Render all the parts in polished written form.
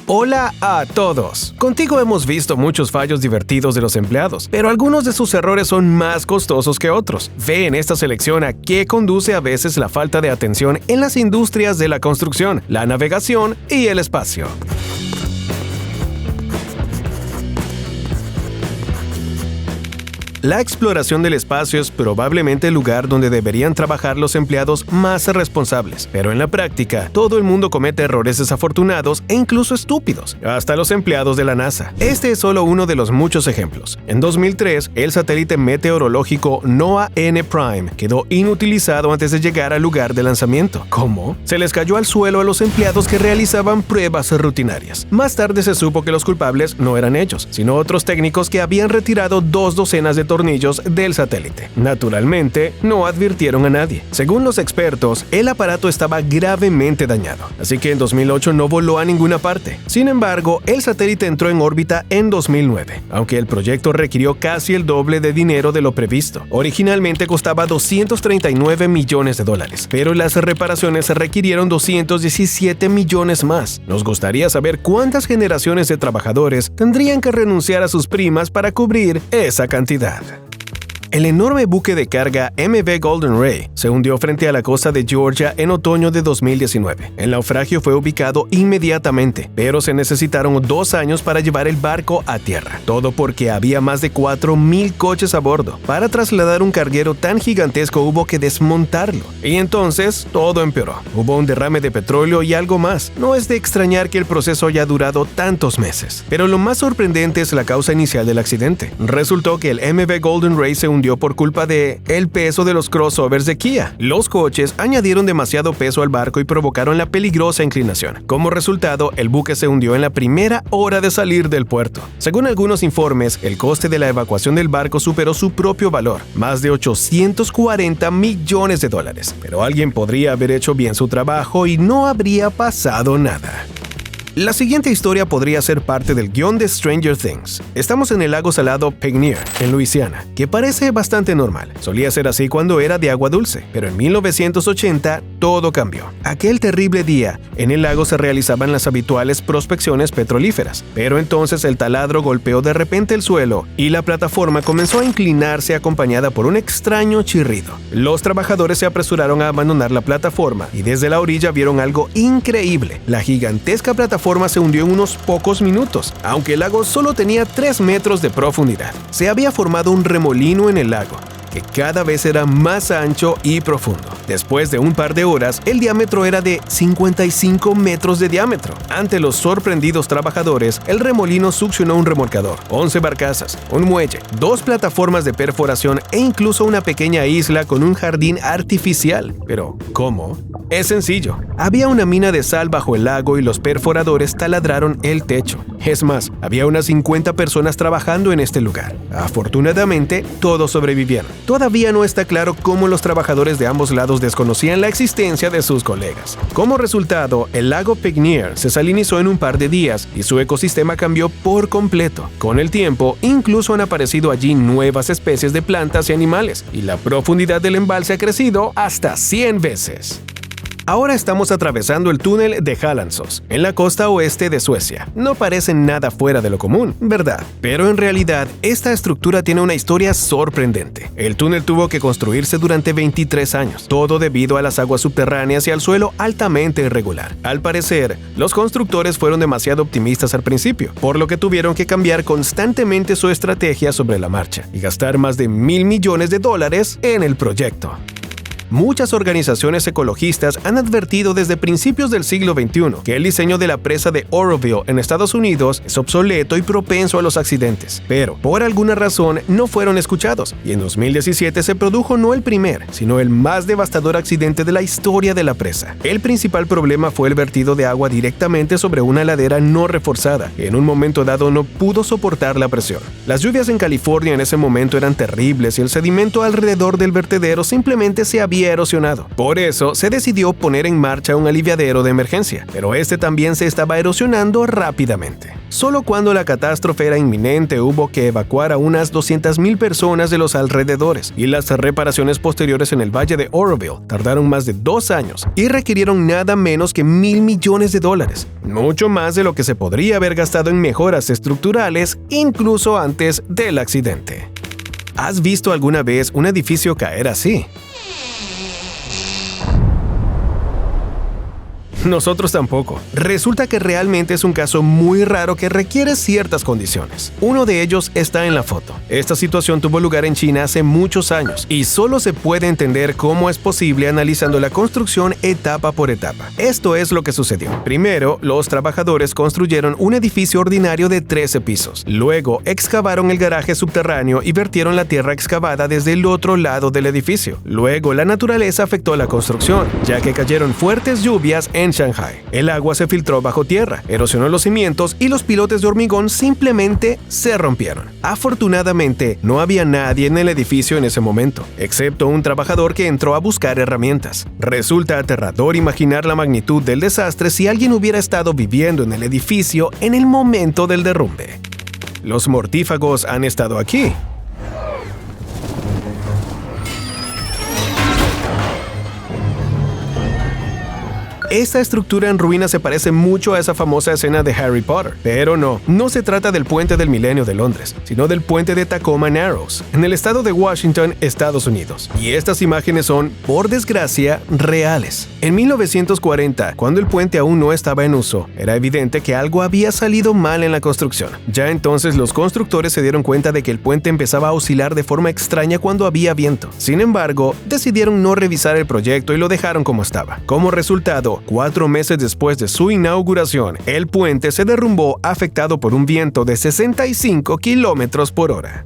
Hola a todos. Contigo hemos visto muchos fallos divertidos de los empleados, pero algunos de sus errores son más costosos que otros. Ve en esta selección a qué conduce a veces la falta de atención en las industrias de la construcción, la navegación y el espacio. La exploración del espacio es probablemente el lugar donde deberían trabajar los empleados más responsables, pero en la práctica, todo el mundo comete errores desafortunados e incluso estúpidos, hasta los empleados de la NASA. Este es solo uno de los muchos ejemplos. En 2003, el satélite meteorológico NOAA N Prime quedó inutilizado antes de llegar al lugar de lanzamiento. ¿Cómo? Se les cayó al suelo a los empleados que realizaban pruebas rutinarias. Más tarde se supo que los culpables no eran ellos, sino otros técnicos que habían retirado 2 docenas de tornillos del satélite. Naturalmente, no advirtieron a nadie. Según los expertos, el aparato estaba gravemente dañado, así que en 2008 no voló a ninguna parte. Sin embargo, el satélite entró en órbita en 2009, aunque el proyecto requirió casi el doble de dinero de lo previsto. Originalmente costaba $239 millones, pero las reparaciones requirieron 217 millones más. Nos gustaría saber cuántas generaciones de trabajadores tendrían que renunciar a sus primas para cubrir esa cantidad. El enorme buque de carga MV Golden Ray se hundió frente a la costa de Georgia en otoño de 2019. El naufragio fue ubicado inmediatamente, pero se necesitaron 2 años para llevar el barco a tierra. Todo porque había más de 4,000 coches a bordo. Para trasladar un carguero tan gigantesco hubo que desmontarlo. Y entonces todo empeoró. Hubo un derrame de petróleo y algo más. No es de extrañar que el proceso haya durado tantos meses. Pero lo más sorprendente es la causa inicial del accidente. Resultó que el MV Golden Ray se hundió por culpa de el peso de los crossovers de Kia. Los coches añadieron demasiado peso al barco y provocaron la peligrosa inclinación. Como resultado, el buque se hundió en la primera hora de salir del puerto. Según algunos informes, el coste de la evacuación del barco superó su propio valor, más de $840 millones. Pero alguien podría haber hecho bien su trabajo y no habría pasado nada. La siguiente historia podría ser parte del guión de Stranger Things. Estamos en el lago salado Pegneer, en Luisiana, que parece bastante normal. Solía ser así cuando era de agua dulce, pero en 1980 todo cambió. Aquel terrible día, en el lago se realizaban las habituales prospecciones petrolíferas, pero entonces el taladro golpeó de repente el suelo y la plataforma comenzó a inclinarse acompañada por un extraño chirrido. Los trabajadores se apresuraron a abandonar la plataforma y desde la orilla vieron algo increíble. La gigantesca plataforma se hundió en unos pocos minutos, aunque el lago solo tenía 3 metros de profundidad. Se había formado un remolino en el lago, que cada vez era más ancho y profundo. Después de un par de horas, el diámetro era de 55 metros de diámetro. Ante los sorprendidos trabajadores, el remolino succionó un remolcador, 11 barcazas, un muelle, 2 plataformas de perforación e incluso una pequeña isla con un jardín artificial. Pero, ¿cómo? Es sencillo. Había una mina de sal bajo el lago y los perforadores taladraron el techo. Es más, había unas 50 personas trabajando en este lugar. Afortunadamente, todos sobrevivieron. Todavía no está claro cómo los trabajadores de ambos lados desconocían la existencia de sus colegas. Como resultado, el lago Pegneer se salinizó en un par de días y su ecosistema cambió por completo. Con el tiempo, incluso han aparecido allí nuevas especies de plantas y animales, y la profundidad del embalse ha crecido hasta 100 veces. Ahora estamos atravesando el túnel de Hallandsås, en la costa oeste de Suecia. No parece nada fuera de lo común, ¿verdad? Pero en realidad, esta estructura tiene una historia sorprendente. El túnel tuvo que construirse durante 23 años, todo debido a las aguas subterráneas y al suelo altamente irregular. Al parecer, los constructores fueron demasiado optimistas al principio, por lo que tuvieron que cambiar constantemente su estrategia sobre la marcha y gastar más de $1,000 millones en el proyecto. Muchas organizaciones ecologistas han advertido desde principios del siglo XXI que el diseño de la presa de Oroville en Estados Unidos es obsoleto y propenso a los accidentes, pero por alguna razón no fueron escuchados, y en 2017 se produjo no el primer, sino el más devastador accidente de la historia de la presa. El principal problema fue el vertido de agua directamente sobre una ladera no reforzada, que en un momento dado no pudo soportar la presión. Las lluvias en California en ese momento eran terribles y el sedimento alrededor del vertedero simplemente se había erosionado. Por eso se decidió poner en marcha un aliviadero de emergencia, pero este también se estaba erosionando rápidamente. Solo cuando la catástrofe era inminente hubo que evacuar a unas 200,000 personas de los alrededores, y las reparaciones posteriores en el valle de Oroville tardaron más de 2 años y requirieron nada menos que $1,000 millones, mucho más de lo que se podría haber gastado en mejoras estructurales incluso antes del accidente. ¿Has visto alguna vez un edificio caer así? Nosotros tampoco. Resulta que realmente es un caso muy raro que requiere ciertas condiciones. Uno de ellos está en la foto. Esta situación tuvo lugar en China hace muchos años y solo se puede entender cómo es posible analizando la construcción etapa por etapa. Esto es lo que sucedió. Primero, los trabajadores construyeron un edificio ordinario de 13 pisos. Luego, excavaron el garaje subterráneo y vertieron la tierra excavada desde el otro lado del edificio. Luego, la naturaleza afectó la construcción, ya que cayeron fuertes lluvias en Shanghai. El agua se filtró bajo tierra, erosionó los cimientos y los pilotes de hormigón simplemente se rompieron. Afortunadamente, no había nadie en el edificio en ese momento, excepto un trabajador que entró a buscar herramientas. Resulta aterrador imaginar la magnitud del desastre si alguien hubiera estado viviendo en el edificio en el momento del derrumbe. Los mortífagos han estado aquí. Esta estructura en ruinas se parece mucho a esa famosa escena de Harry Potter, pero no se trata del puente del Milenio de Londres, sino del puente de Tacoma Narrows, en el estado de Washington, Estados Unidos. Y estas imágenes son, por desgracia, reales. En 1940, cuando el puente aún no estaba en uso, era evidente que algo había salido mal en la construcción. Ya entonces los constructores se dieron cuenta de que el puente empezaba a oscilar de forma extraña cuando había viento. Sin embargo, decidieron no revisar el proyecto y lo dejaron como estaba. Como resultado, 4 meses después de su inauguración, el puente se derrumbó afectado por un viento de 65 kilómetros por hora.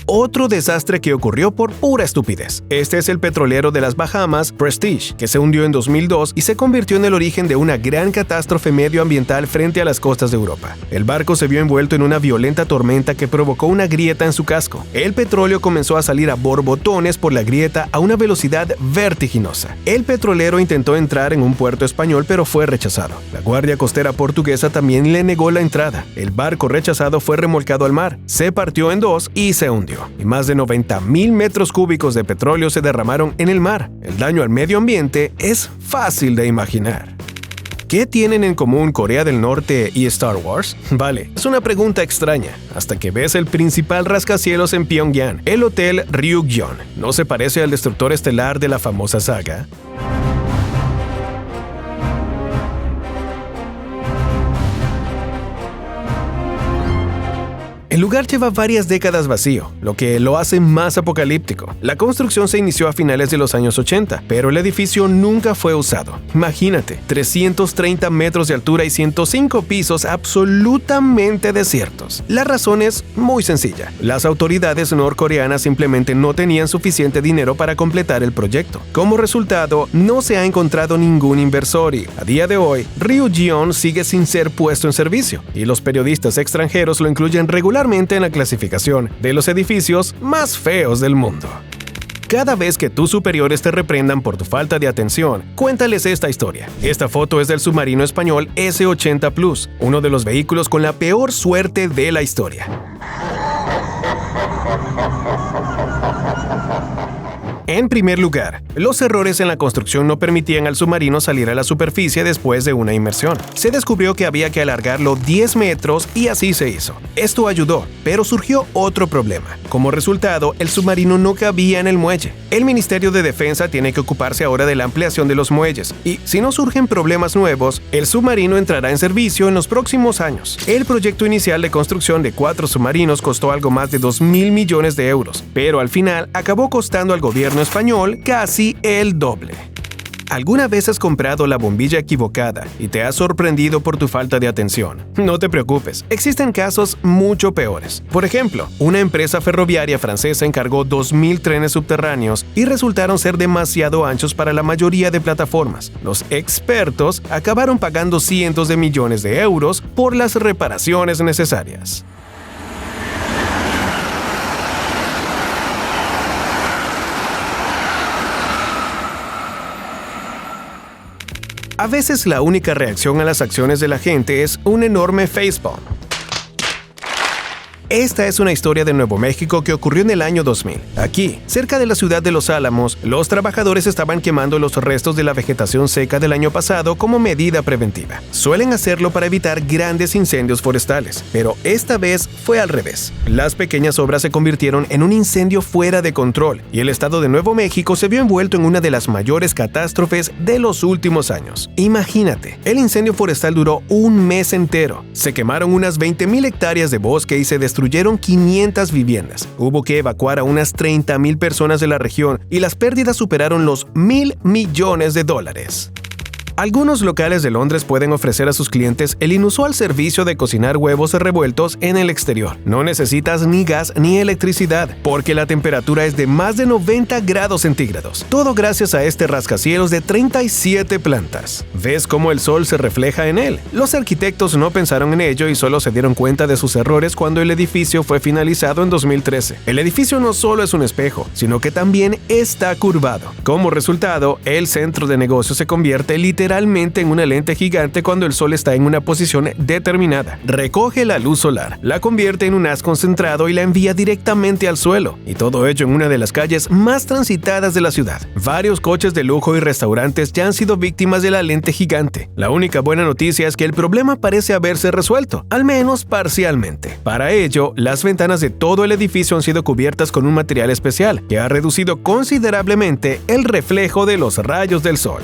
Otro desastre que ocurrió por pura estupidez. Este es el petrolero de las Bahamas, Prestige, que se hundió en 2002 y se convirtió en el origen de una gran catástrofe medioambiental frente a las costas de Europa. El barco se vio envuelto en una violenta tormenta que provocó una grieta en su casco. El petróleo comenzó a salir a borbotones por la grieta a una velocidad vertiginosa. El petrolero intentó entrar en un puerto español, pero fue rechazado. La Guardia Costera portuguesa también le negó la entrada. El barco rechazado fue remolcado al mar, se partió en dos y se hundió. Y más de 90,000 metros cúbicos de petróleo se derramaron en el mar. El daño al medio ambiente es fácil de imaginar. ¿Qué tienen en común Corea del Norte y Star Wars? Vale, es una pregunta extraña, hasta que ves el principal rascacielos en Pyongyang, el Hotel Ryugyong. ¿No se parece al destructor estelar de la famosa saga? El lugar lleva varias décadas vacío, lo que lo hace más apocalíptico. La construcción se inició a finales de los años 80, pero el edificio nunca fue usado. Imagínate, 330 metros de altura y 105 pisos absolutamente desiertos. La razón es muy sencilla. Las autoridades norcoreanas simplemente no tenían suficiente dinero para completar el proyecto. Como resultado, no se ha encontrado ningún inversor y, a día de hoy, Ryugyong sigue sin ser puesto en servicio, y los periodistas extranjeros lo incluyen regularmente en la clasificación de los edificios más feos del mundo. Cada vez que tus superiores te reprendan por tu falta de atención, cuéntales esta historia. Esta foto es del submarino español S-80 Plus, uno de los vehículos con la peor suerte de la historia. En primer lugar, los errores en la construcción no permitían al submarino salir a la superficie después de una inmersión. Se descubrió que había que alargarlo 10 metros y así se hizo. Esto ayudó, pero surgió otro problema. Como resultado, el submarino no cabía en el muelle. El Ministerio de Defensa tiene que ocuparse ahora de la ampliación de los muelles, y si no surgen problemas nuevos, el submarino entrará en servicio en los próximos años. El proyecto inicial de construcción de 4 submarinos costó algo más de 2,000 millones de euros, pero al final acabó costando al gobierno español casi el doble. ¿Alguna vez has comprado la bombilla equivocada y te has sorprendido por tu falta de atención? No te preocupes, existen casos mucho peores. Por ejemplo, una empresa ferroviaria francesa encargó 2,000 trenes subterráneos y resultaron ser demasiado anchos para la mayoría de plataformas. Los expertos acabaron pagando cientos de millones de euros por las reparaciones necesarias. A veces la única reacción a las acciones de la gente es un enorme facepalm. Esta es una historia de Nuevo México que ocurrió en el año 2000. Aquí, cerca de la ciudad de Los Álamos, los trabajadores estaban quemando los restos de la vegetación seca del año pasado como medida preventiva. Suelen hacerlo para evitar grandes incendios forestales, pero esta vez fue al revés. Las pequeñas obras se convirtieron en un incendio fuera de control y el estado de Nuevo México se vio envuelto en una de las mayores catástrofes de los últimos años. Imagínate, el incendio forestal duró un mes entero. Se quemaron unas 20,000 hectáreas de bosque y se destruyeron 500 viviendas. Hubo que evacuar a unas 30,000 personas de la región y las pérdidas superaron los $1,000 millones. Algunos locales de Londres pueden ofrecer a sus clientes el inusual servicio de cocinar huevos revueltos en el exterior. No necesitas ni gas ni electricidad, porque la temperatura es de más de 90 grados centígrados. Todo gracias a este rascacielos de 37 plantas. ¿Ves cómo el sol se refleja en él? Los arquitectos no pensaron en ello y solo se dieron cuenta de sus errores cuando el edificio fue finalizado en 2013. El edificio no solo es un espejo, sino que también está curvado. Como resultado, el centro de negocio se convierte literalmente en una lente gigante cuando el sol está en una posición determinada. Recoge la luz solar, la convierte en un haz concentrado y la envía directamente al suelo. Y todo ello en una de las calles más transitadas de la ciudad. Varios coches de lujo y restaurantes ya han sido víctimas de la lente gigante. La única buena noticia es que el problema parece haberse resuelto, al menos parcialmente. Para ello, las ventanas de todo el edificio han sido cubiertas con un material especial que ha reducido considerablemente el reflejo de los rayos del sol.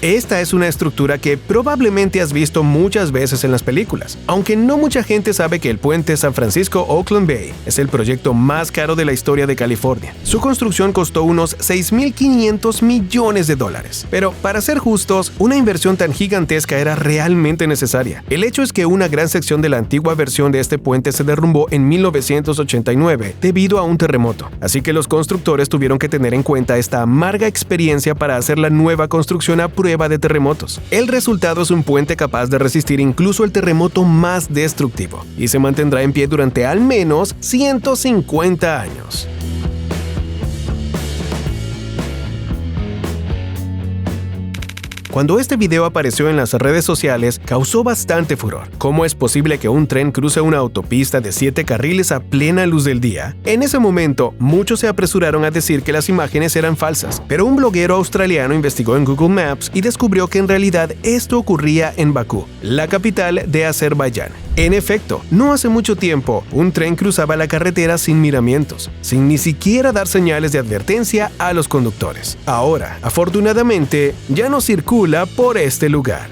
Esta es una estructura que probablemente has visto muchas veces en las películas, aunque no mucha gente sabe que el puente San Francisco-Oakland Bay es el proyecto más caro de la historia de California. Su construcción costó unos $6,500 millones. Pero, para ser justos, una inversión tan gigantesca era realmente necesaria. El hecho es que una gran sección de la antigua versión de este puente se derrumbó en 1989 debido a un terremoto, así que los constructores tuvieron que tener en cuenta esta amarga experiencia para hacer la nueva construcción a prueba de terremotos. El resultado es un puente capaz de resistir incluso el terremoto más destructivo y se mantendrá en pie durante al menos 150 años. Cuando este video apareció en las redes sociales, causó bastante furor. ¿Cómo es posible que un tren cruce una autopista de 7 carriles a plena luz del día? En ese momento, muchos se apresuraron a decir que las imágenes eran falsas, pero un bloguero australiano investigó en Google Maps y descubrió que en realidad esto ocurría en Bakú, la capital de Azerbaiyán. En efecto, no hace mucho tiempo, un tren cruzaba la carretera sin miramientos, sin ni siquiera dar señales de advertencia a los conductores. Ahora, afortunadamente, ya no circula por este lugar.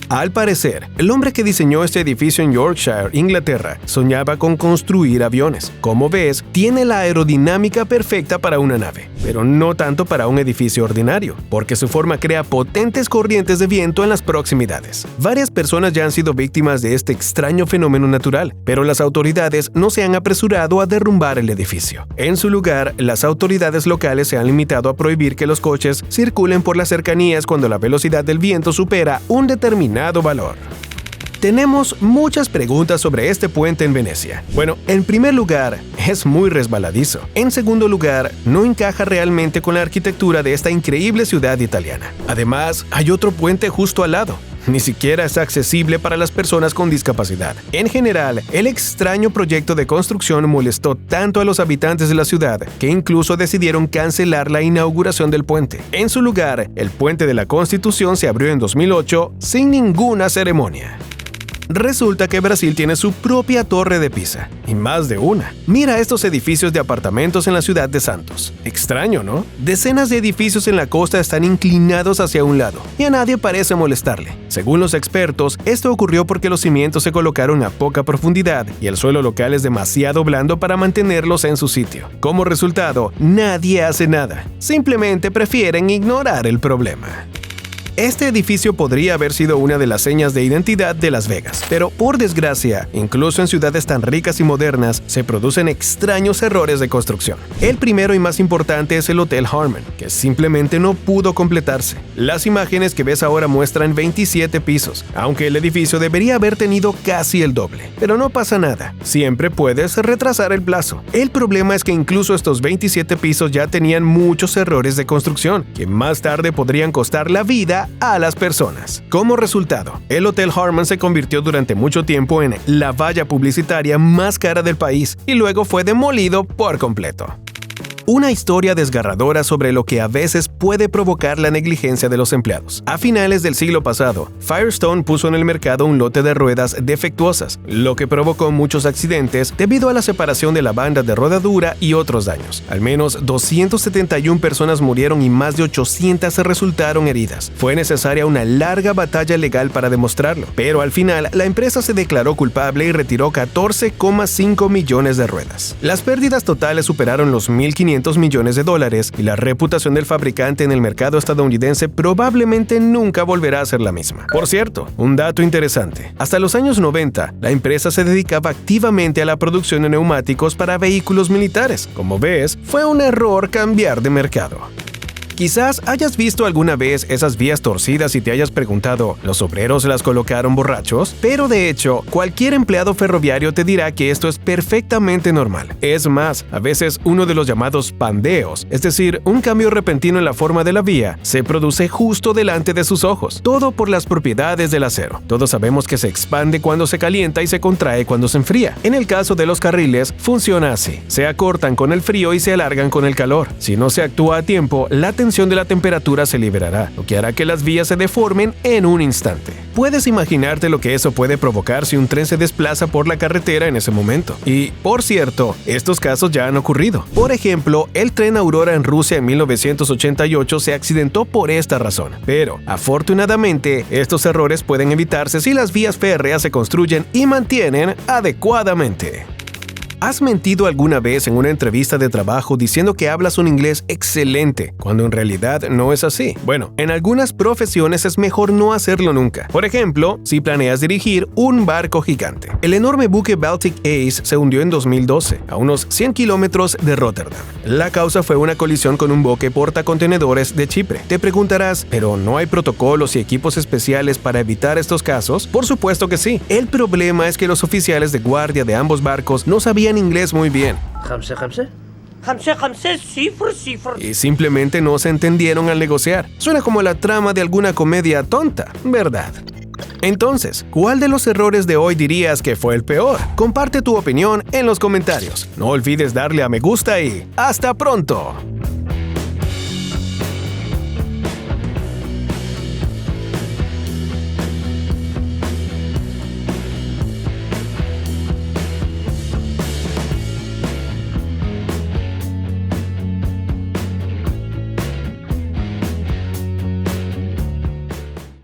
Al parecer, el hombre que diseñó este edificio en Yorkshire, Inglaterra, soñaba con construir aviones. Como ves, tiene la aerodinámica perfecta para una nave, pero no tanto para un edificio ordinario, porque su forma crea potentes corrientes de viento en las proximidades. Varias personas ya han sido víctimas de este extraño fenómeno natural, pero las autoridades no se han apresurado a derrumbar el edificio. En su lugar, las autoridades locales se han limitado a prohibir que los coches circulen por las cercanías cuando la velocidad del viento supera un determinado valor. Tenemos muchas preguntas sobre este puente en Venecia. Bueno, en primer lugar, es muy resbaladizo. En segundo lugar, no encaja realmente con la arquitectura de esta increíble ciudad italiana. Además, hay otro puente justo al lado. Ni siquiera es accesible para las personas con discapacidad. En general, el extraño proyecto de construcción molestó tanto a los habitantes de la ciudad que incluso decidieron cancelar la inauguración del puente. En su lugar, el puente de la Constitución se abrió en 2008 sin ninguna ceremonia. Resulta que Brasil tiene su propia Torre de Pisa, y más de una. Mira estos edificios de apartamentos en la ciudad de Santos. Extraño, ¿no? Decenas de edificios en la costa están inclinados hacia un lado, y a nadie parece molestarle. Según los expertos, esto ocurrió porque los cimientos se colocaron a poca profundidad y el suelo local es demasiado blando para mantenerlos en su sitio. Como resultado, nadie hace nada. Simplemente prefieren ignorar el problema. Este edificio podría haber sido una de las señas de identidad de Las Vegas, pero por desgracia, incluso en ciudades tan ricas y modernas, se producen extraños errores de construcción. El primero y más importante es el Hotel Harmon, que simplemente no pudo completarse. Las imágenes que ves ahora muestran 27 pisos, aunque el edificio debería haber tenido casi el doble. Pero no pasa nada, siempre puedes retrasar el plazo. El problema es que incluso estos 27 pisos ya tenían muchos errores de construcción, que más tarde podrían costar la vida confianza a las personas. Como resultado, el Hotel Harmon se convirtió durante mucho tiempo en la valla publicitaria más cara del país y luego fue demolido por completo. Una historia desgarradora sobre lo que a veces puede provocar la negligencia de los empleados. A finales del siglo pasado, Firestone puso en el mercado un lote de ruedas defectuosas, lo que provocó muchos accidentes debido a la separación de la banda de rodadura y otros daños. Al menos 271 personas murieron y más de 800 se resultaron heridas. Fue necesaria una larga batalla legal para demostrarlo, pero al final la empresa se declaró culpable y retiró 14,5 millones de ruedas. Las pérdidas totales superaron los 1.500 millones de dólares y la reputación del fabricante en el mercado estadounidense probablemente nunca volverá a ser la misma. Por cierto, un dato interesante. Hasta los años 90, la empresa se dedicaba activamente a la producción de neumáticos para vehículos militares. Como ves, fue un error cambiar de mercado. Quizás hayas visto alguna vez esas vías torcidas y te hayas preguntado, ¿los obreros las colocaron borrachos? Pero de hecho, cualquier empleado ferroviario te dirá que esto es perfectamente normal. Es más, a veces uno de los llamados pandeos, es decir, un cambio repentino en la forma de la vía, se produce justo delante de sus ojos. Todo por las propiedades del acero. Todos sabemos que se expande cuando se calienta y se contrae cuando se enfría. En el caso de los carriles, funciona así. Se acortan con el frío y se alargan con el calor. Si no se actúa a tiempo, la tensión de la temperatura se liberará, lo que hará que las vías se deformen en un instante. Puedes imaginarte lo que eso puede provocar si un tren se desplaza por la carretera en ese momento. Y, por cierto, estos casos ya han ocurrido. Por ejemplo, el tren Aurora en Rusia en 1988 se accidentó por esta razón. Pero, afortunadamente, estos errores pueden evitarse si las vías férreas se construyen y mantienen adecuadamente. ¿Has mentido alguna vez en una entrevista de trabajo diciendo que hablas un inglés excelente, cuando en realidad no es así? Bueno, en algunas profesiones es mejor no hacerlo nunca. Por ejemplo, si planeas dirigir un barco gigante. El enorme buque Baltic Ace se hundió en 2012, a unos 100 kilómetros de Rotterdam. La causa fue una colisión con un buque portacontenedores de Chipre. Te preguntarás, ¿pero no hay protocolos y equipos especiales para evitar estos casos? Por supuesto que sí. El problema es que los oficiales de guardia de ambos barcos no sabían inglés muy bien. Y simplemente no se entendieron al negociar. Suena como la trama de alguna comedia tonta, ¿verdad? Entonces, ¿cuál de los errores de hoy dirías que fue el peor? Comparte tu opinión en los comentarios. No olvides darle a me gusta y ¡hasta pronto!